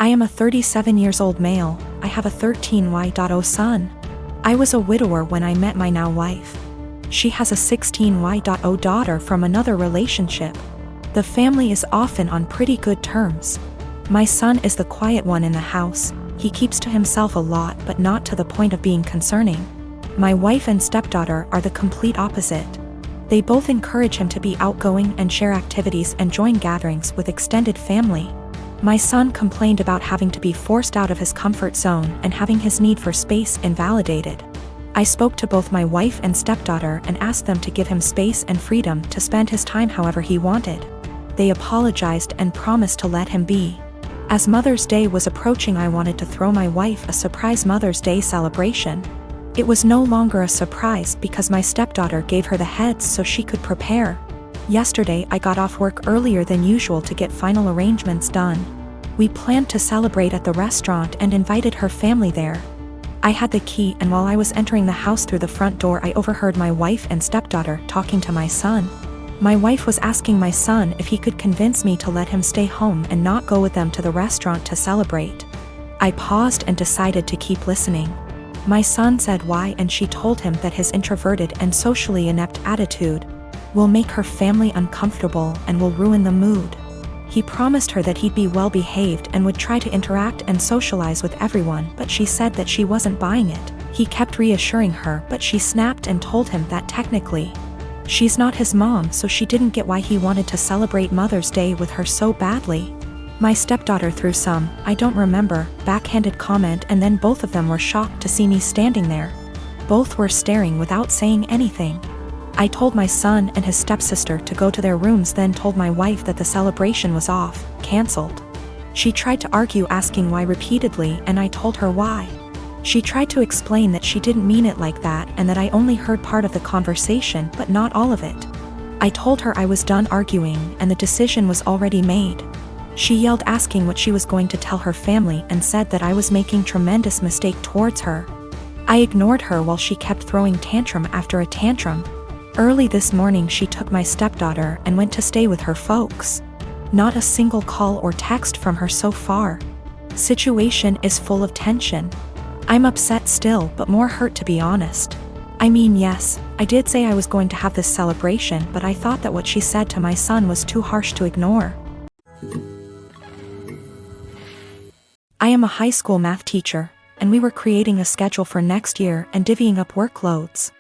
I am a 37 years old male. I have a 13Y.0 son. I was a widower when I met my now wife. She has a 16Y.0 daughter from another relationship. The family is often on pretty good terms. My son is the quiet one in the house. He keeps to himself a lot, but not to the point of being concerning. My wife and stepdaughter are the complete opposite. They both encourage him to be outgoing and share activities and join gatherings with extended family. My son complained about having to be forced out of his comfort zone and having his need for space invalidated. I spoke to both my wife and stepdaughter and asked them to give him space and freedom to spend his time however he wanted. They apologized and promised to let him be. As Mother's Day was approaching, I wanted to throw my wife a surprise Mother's Day celebration. It was no longer a surprise because my stepdaughter gave her the heads so she could prepare. Yesterday I got off work earlier than usual to get final arrangements done. We planned to celebrate at the restaurant and invited her family there. I had the key, and while I was entering the house through the front door, I overheard my wife and stepdaughter talking to my son. My wife was asking my son if he could convince me to let him stay home and not go with them to the restaurant to celebrate. I paused and decided to keep listening. My son said why, and she told him that his introverted and socially inept attitude will make her family uncomfortable and will ruin the mood. He promised her that he'd be well behaved and would try to interact and socialize with everyone, but she said that she wasn't buying it. He kept reassuring her, but she snapped and told him that technically she's not his mom, so she didn't get why he wanted to celebrate Mother's Day with her so badly. My stepdaughter threw some, I don't remember, backhanded comment, and then both of them were shocked to see me standing there. Both were staring without saying anything. I told my son and his stepsister to go to their rooms, then told my wife that the celebration was off, cancelled. She tried to argue, asking why repeatedly, and I told her why. She tried to explain that she didn't mean it like that and that I only heard part of the conversation but not all of it. I told her I was done arguing and the decision was already made. She yelled, asking what she was going to tell her family, and said that I was making tremendous mistake towards her. I ignored her while she kept throwing tantrum after a tantrum. Early this morning she took my stepdaughter and went to stay with her folks. Not a single call or text from her so far. Situation is full of tension. I'm upset still, but more hurt, to be honest. I mean, yes, I did say I was going to have this celebration, but I thought that what she said to my son was too harsh to ignore. I am a high school math teacher, and we were creating a schedule for next year and divvying up workloads.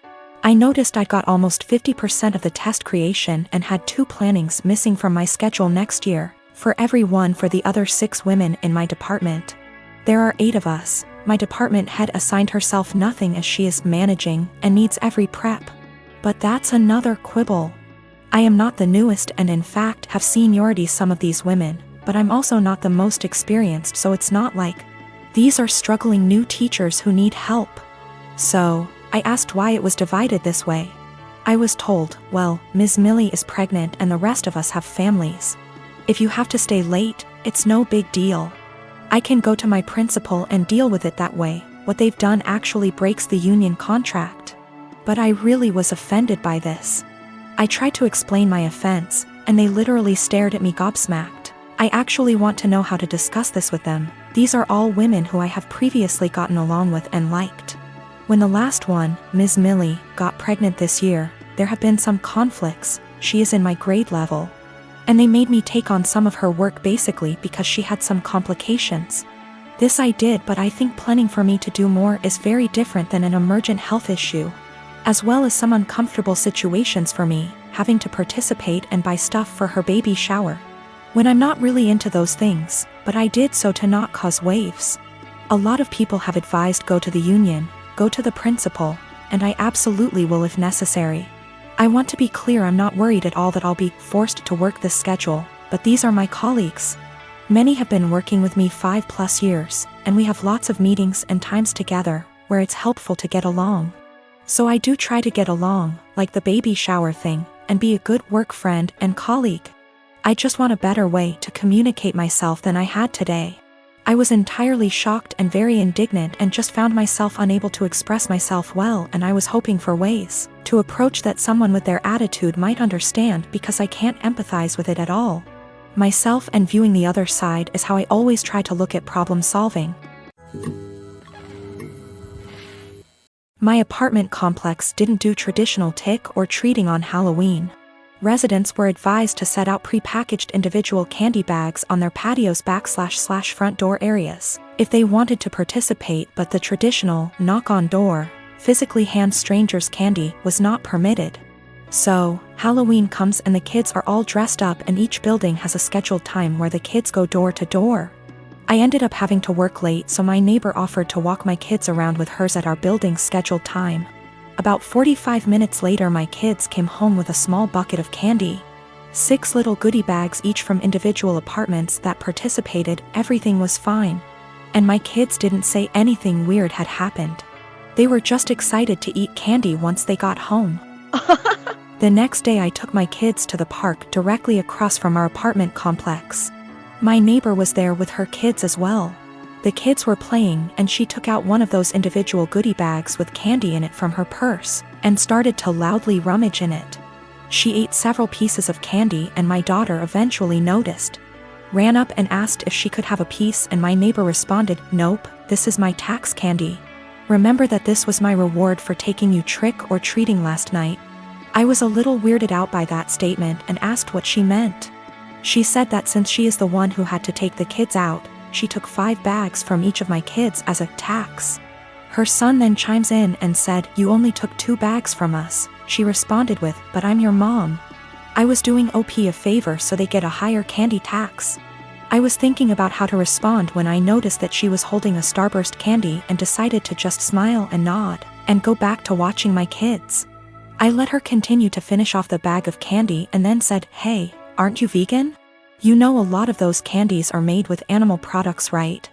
I noticed I got almost 50% of the test creation and had 2 plannings missing from my schedule next year, for every one for the other 6 women in my department. There are 8 of us. My department head assigned herself nothing as she is managing and needs every prep. But that's another quibble. I am not the newest and in fact have seniority some of these women, but I'm also not the most experienced, so it's not like these are struggling new teachers who need help. So I asked why it was divided this way. I was told, well, Ms. Millie is pregnant and the rest of us have families. If you have to stay late, it's no big deal. I can go to my principal and deal with it that way. What they've done actually breaks the union contract. But I really was offended by this. I tried to explain my offense, and they literally stared at me gobsmacked. I actually want to know how to discuss this with them. These are all women who I have previously gotten along with and liked. When the last one, Ms. Millie, got pregnant this year, there have been some conflicts. She is in my grade level. And they made me take on some of her work basically because she had some complications. This I did, but I think planning for me to do more is very different than an emergent health issue. As well as some uncomfortable situations for me, having to participate and buy stuff for her baby shower. When I'm not really into those things, but I did so to not cause waves. A lot of people have advised go to the union, go to the principal, and I absolutely will if necessary. I want to be clear, I'm not worried at all that I'll be forced to work this schedule, but these are my colleagues. Many have been working with me 5+ years, and we have lots of meetings and times together, where it's helpful to get along. So I do try to get along, like the baby shower thing, and be a good work friend and colleague. I just want a better way to communicate myself than I had today. I was entirely shocked and very indignant and just found myself unable to express myself well, and I was hoping for ways to approach that someone with their attitude might understand because I can't empathize with it at all. myself and viewing the other side is how I always try to look at problem solving. My apartment complex didn't do traditional trick or treating on Halloween. Residents were advised to set out pre-packaged individual candy bags on their patios / front door areas if they wanted to participate, but the traditional knock on door, physically hand strangers candy was not permitted. So, Halloween comes and the kids are all dressed up and each building has a scheduled time where the kids go door to door. I ended up having to work late, so my neighbor offered to walk my kids around with hers at our building's scheduled time. About 45 minutes later, my kids came home with a small bucket of candy. 6 little goodie bags each from individual apartments that participated. Everything was fine. And my kids didn't say anything weird had happened. They were just excited to eat candy once they got home. The next day I took my kids to the park directly across from our apartment complex. My neighbor was there with her kids as well. The kids were playing and she took out one of those individual goodie bags with candy in it from her purse and started to loudly rummage in it. She ate several pieces of candy and my daughter eventually noticed. Ran up and asked if she could have a piece, and my neighbor responded, "Nope, this is my tax candy. Remember that this was my reward for taking you trick or treating last night." I was a little weirded out by that statement and asked what she meant. She said that since she is the one who had to take the kids out, she took 5 bags from each of my kids as a tax. Her son then chimes in and said, "You only took 2 bags from us." She responded with, "But I'm your mom. I was doing OP a favor so they get a higher candy tax." I was thinking about how to respond when I noticed that she was holding a Starburst candy and decided to just smile and nod and go back to watching my kids. I let her continue to finish off the bag of candy and then said, "Hey, aren't you vegan? You know a lot of those candies are made with animal products, right?"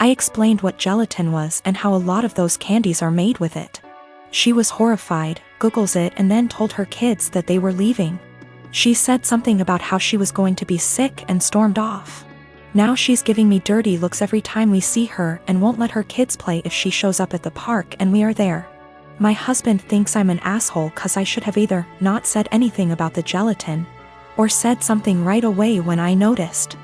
I explained what gelatin was and how a lot of those candies are made with it. She was horrified, Googles it, and then told her kids that they were leaving. She said something about how she was going to be sick and stormed off. Now she's giving me dirty looks every time we see her and won't let her kids play if she shows up at the park and we are there. My husband thinks I'm an asshole cause I should have either not said anything about the gelatin or said something right away when I noticed.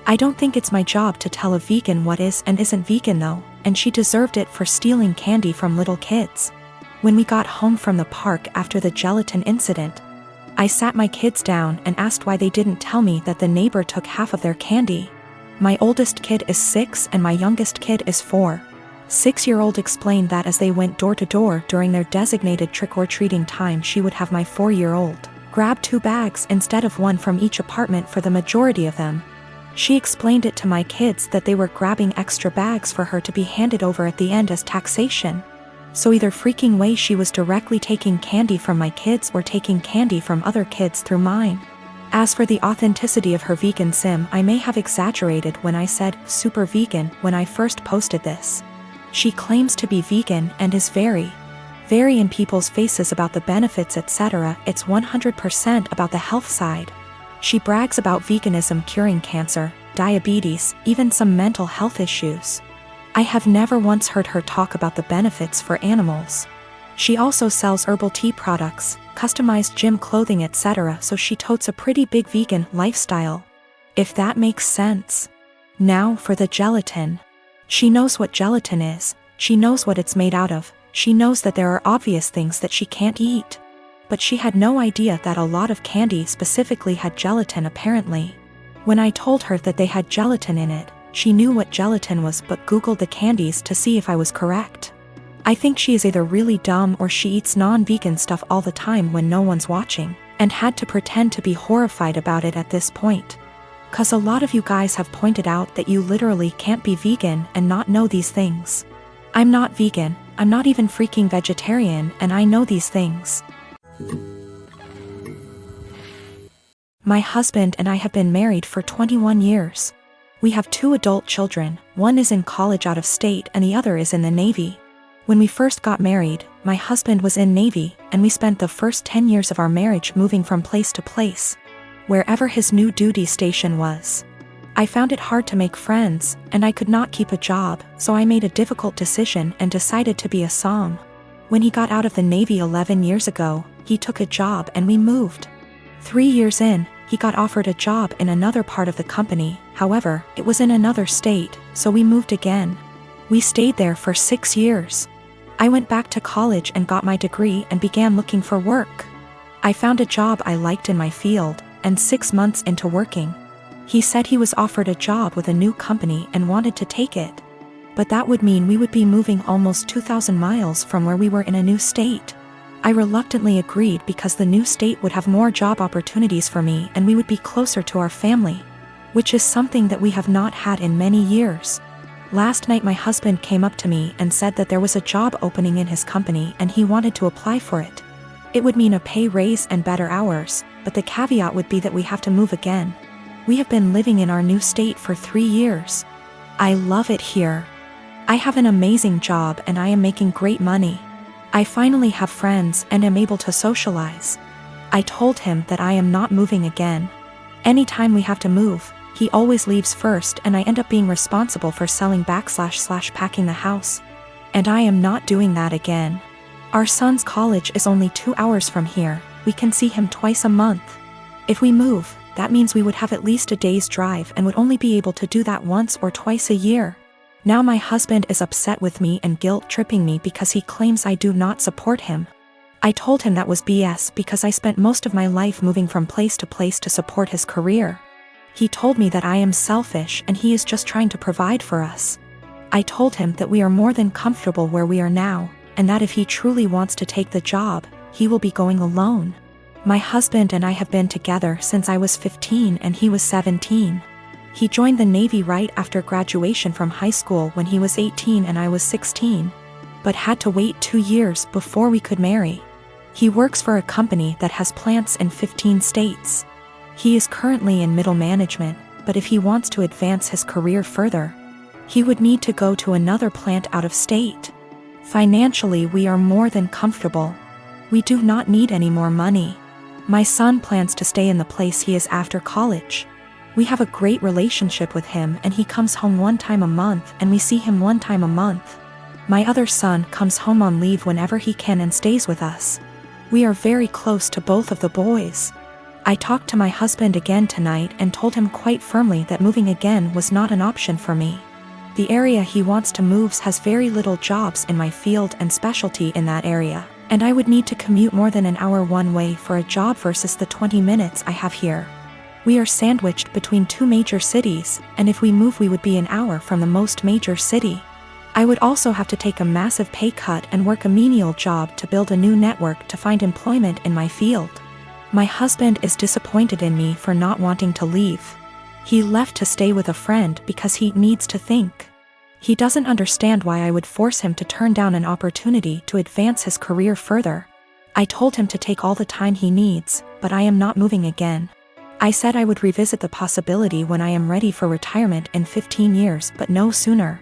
I don't think it's my job to tell a vegan what is and isn't vegan though, and she deserved it for stealing candy from little kids. When we got home from the park after the gelatin incident, I sat my kids down and asked why they didn't tell me that the neighbor took half of their candy. My oldest kid is 6 and my youngest kid is 4. 6-year-old explained that as they went door to door during their designated trick-or-treating time, she would have my 4-year-old grab 2 bags instead of 1 from each apartment for the majority of them. She explained it to my kids that they were grabbing extra bags for her to be handed over at the end as taxation. So either freaking way she was directly taking candy from my kids or taking candy from other kids through mine. As for the authenticity of her vegan sim, I may have exaggerated when I said super vegan when I first posted this. She claims to be vegan and is very in people's faces about the benefits, etc. It's 100% about the health side. She brags about veganism curing cancer, diabetes, even some mental health issues. I have never once heard her talk about the benefits for animals. She also sells herbal tea products, customized gym clothing, etc., so she totes a pretty big vegan lifestyle. If that makes sense. Now for the gelatin. She knows what gelatin is, she knows what it's made out of, she knows that there are obvious things that she can't eat. But she had no idea that a lot of candy specifically had gelatin apparently. When I told her that they had gelatin in it, she knew what gelatin was but Googled the candies to see if I was correct. I think she is either really dumb or she eats non-vegan stuff all the time when no one's watching, and had to pretend to be horrified about it at this point. Cause a lot of you guys have pointed out that you literally can't be vegan and not know these things. I'm not vegan, I'm not even freaking vegetarian, and I know these things. My husband and I have been married for 21 years. We have 2 adult children, one is in college out of state and the other is in the Navy. When we first got married, my husband was in Navy, and we spent the first 10 years of our marriage moving from place to place, wherever his new duty station was. I found it hard to make friends, and I could not keep a job, so I made a difficult decision and decided to be a som. When he got out of the Navy 11 years ago, he took a job and we moved. 3 years in, He got offered a job in another part of the company, however, it was in another state, so we moved again. We stayed there for 6 years. I went back to college and got my degree and began looking for work. I found a job I liked in my field, and 6 months into working, he said he was offered a job with a new company and wanted to take it. But that would mean we would be moving almost 2,000 miles from where we were in a new state. I reluctantly agreed because the new state would have more job opportunities for me and we would be closer to our family, which is something that we have not had in many years. Last night my husband came up to me and said that there was a job opening in his company and he wanted to apply for it. It would mean a pay raise and better hours, but the caveat would be that we have to move again. We have been living in our new state for 3 years. I love it here. I have an amazing job and I am making great money. I finally have friends and am able to socialize. I told him that I am not moving again. Anytime we have to move, he always leaves first and I end up being responsible for selling / packing the house. And I am not doing that again. Our son's college is only 2 hours from here. We can see him twice a month. If we move, that means we would have at least a day's drive and would only be able to do that once or twice a year. Now my husband is upset with me and guilt-tripping me because he claims I do not support him. I told him that was BS because I spent most of my life moving from place to support his career. He told me that I am selfish and he is just trying to provide for us. I told him that we are more than comfortable where we are now, and that if he truly wants to take the job, he will be going alone. My husband and I have been together since I was 15 and he was 17. He joined the Navy right after graduation from high school when he was 18 and I was 16, but had to wait 2 years before we could marry. He works for a company that has plants in 15 states. He is currently in middle management, but if he wants to advance his career further, he would need to go to another plant out of state. Financially, we are more than comfortable. We do not need any more money. My son plans to stay in the place he is after college. We have a great relationship with him and he comes home 1 time a month and we see him 1 time a month. My other son comes home on leave whenever he can and stays with us. We are very close to both of the boys. I talked to my husband again tonight and told him quite firmly that moving again was not an option for me. The area he wants to move has very little jobs in my field and specialty in that area, and I would need to commute more than an hour one way for a job versus the 20 minutes I have here. We are sandwiched between 2 major cities, and if we move we would be an hour from the most major city. I would also have to take a massive pay cut and work a menial job to build a new network to find employment in my field. My husband is disappointed in me for not wanting to leave. He left to stay with a friend because he needs to think. He doesn't understand why I would force him to turn down an opportunity to advance his career further. I told him to take all the time he needs, but I am not moving again. I said I would revisit the possibility when I am ready for retirement in 15 years, but no sooner.